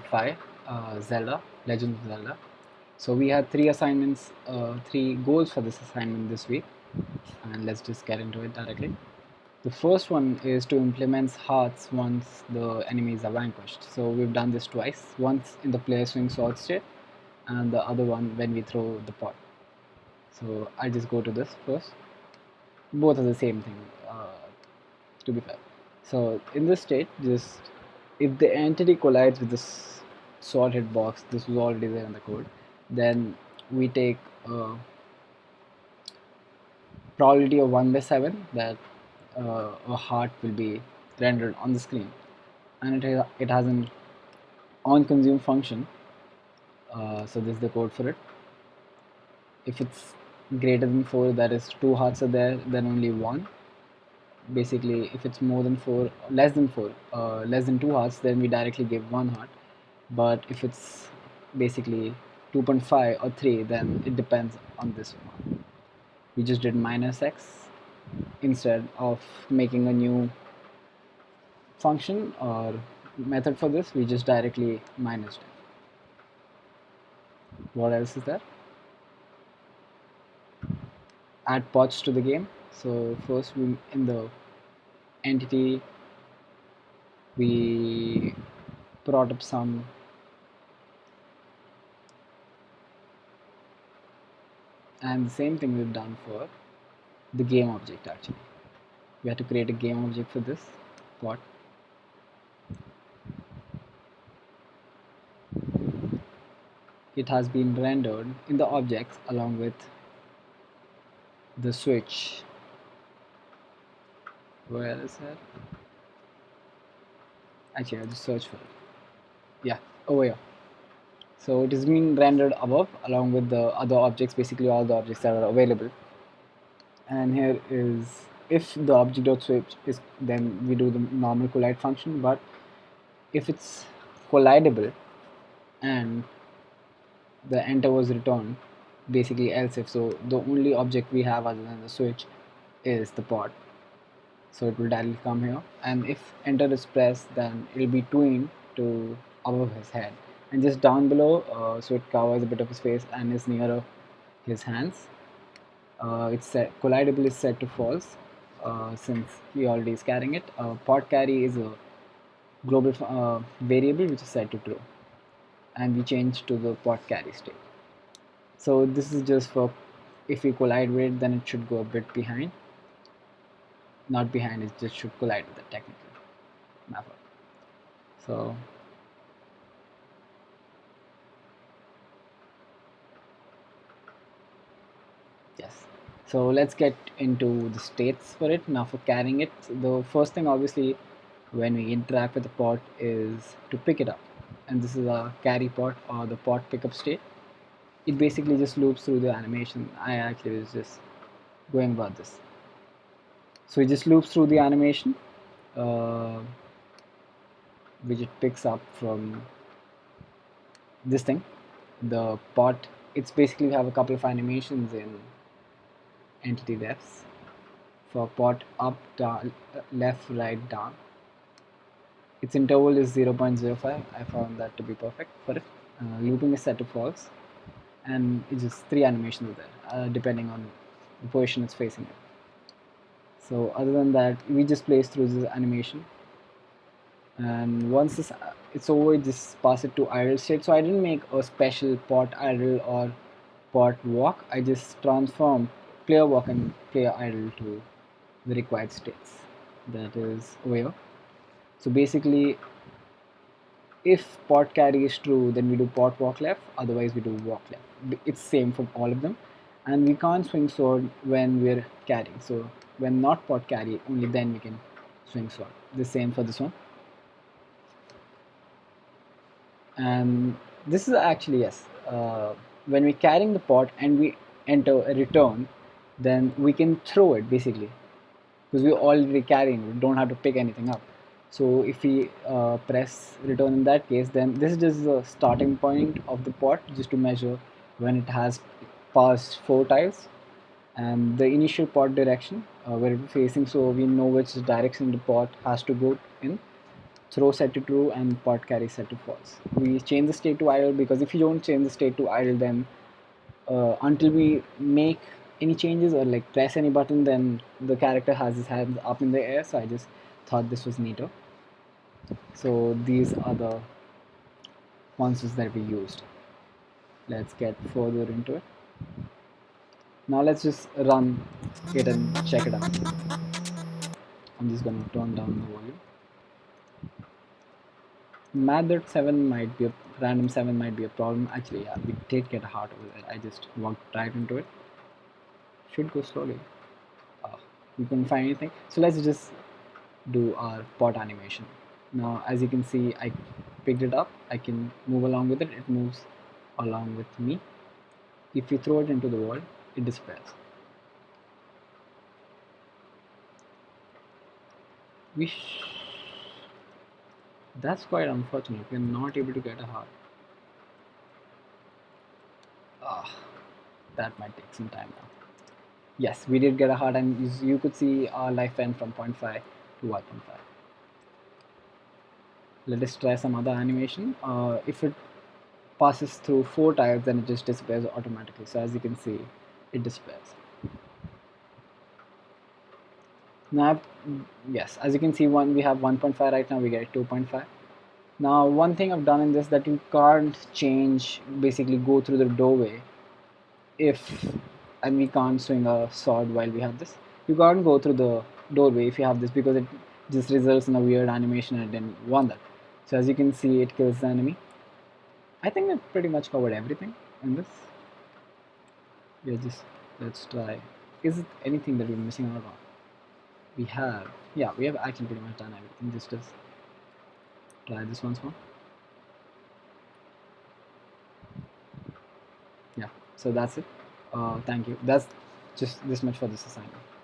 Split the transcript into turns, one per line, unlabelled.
5, Zelda, Legend of Zelda. So we had three assignments, three goals for this assignment this week, and let's just get into it directly. The first one is to implement hearts once the enemies are vanquished. So we've done this twice, once in the player swing sword state, and the other one when we throw the pot. So I'll just go to this first. Both are the same thing, to be fair. So in this state, just if the entity collides with this sorted box, this was already there in the code, then we take a probability of 1/7 that a heart will be rendered on the screen, and it has an on consume function. So this is the code for it. If it's greater than 4, that is 2 hearts are there, then only 1. Basically, if it's more than 4, less than 4, less than 2 hearts, then we directly give 1 heart. But if it's basically 2.5 or 3, then it depends on this one. We just did -x instead of making a new function or method for this. We just directly minused it. What else is there? Add pots to the game. So first, we in the entity we brought up some and the same thing we've done for the game object. Actually, we had to create a game object for this pot. It has been rendered in the objects along with the switch. Where is it? Actually, I'll just search for it. Yeah, over here. So it is being rendered above along with the other objects, basically all the objects that are available. And here is, if the object.switch is, then we do the normal collide function. But if it's collidable and the enter was returned, basically else if, so the only object we have other than the switch is the pot. So it will directly come here, and if enter is pressed, then it will be tuned to above his head and just down below, so it covers a bit of his face and is nearer his hands. It's set, collidable is set to false, since he already is carrying it. Pot carry is a global variable which is set to true, and we change to the pot carry state. So this is just for if we collide with it, then it should go a bit behind. Not behind, it just should collide with the technical method. So yes, so let's get into the states for it. Now for carrying it, the first thing obviously when we interact with the pot is to pick it up, and this is a carry pot or the pot pickup state. It basically just loops through the animation. I actually was just going about this. So it just loops through the animation, which it picks up from this thing, the pot. It's basically have a couple of animations in entity defs for pot up, down, left, right, down. Its interval is 0.05. I found that to be perfect for it. Looping is set to false, and it's just 3 animations there, depending on the position it's facing it. So other than that, we just place through this animation, and once it's over, just pass it to idle state. So I didn't make a special pot idle or pot walk. I just transform player walk and player idle to the required states. That is over here. So basically, if pot carry is true, then we do pot walk left, otherwise we do walk left. It's same for all of them, and we can't swing sword when we're carrying. So when not pot carry, only then we can swing sword. The same for this one. And this is actually, yes, when we're carrying the pot and we enter a return, then we can throw it basically, because we're already carrying, we don't have to pick anything up. So if we press return in that case, then this is just the starting point of the pot, just to measure when it has passed 4 tiles, and the initial pot direction where it's facing, so we know which direction the pot has to go in. throw set to true and pot carry set to false. We change the state to idle because if you don't change the state to idle, then until we make any changes or like press any button, then the character has his hands up in the air. So I just thought this was neater. So these are the functions that we used. Let's get further into it. Now let's just run it and check it out. I'm just gonna turn down the volume. Mad 7 might be a random 7 might be a problem. Actually, yeah, we did get a heart over there. I just walked right into it. Should go slowly. Uh, we couldn't find anything. So let's just do our pot animation. Now, as you can see, I picked it up. I can move along with it. It moves along with me. If you throw it into the wall, it disappears. That's quite unfortunate. We're not able to get a heart. Ah, that might take some time now. Yes, we did get a heart, and you could see our life went from 0.5 to 1.5. Let us try some other animation. If it passes through 4 tiles, then it just disappears automatically. So as you can see, it disappears. Now, yes, as you can see, we have 1.5 right now. We get 2.5. Now, one thing I've done in this that you can't change, basically go through the doorway if, and we can't swing a sword while we have this. You can't go through the doorway if you have this because it just results in a weird animation and I didn't want that. So as you can see, it kills the enemy. I think we've pretty much covered everything in this. Let's try. Is it anything that we're missing out on? We have actually pretty much done everything. Just try this once more. Yeah, so that's it. Thank you. That's just this much for this assignment.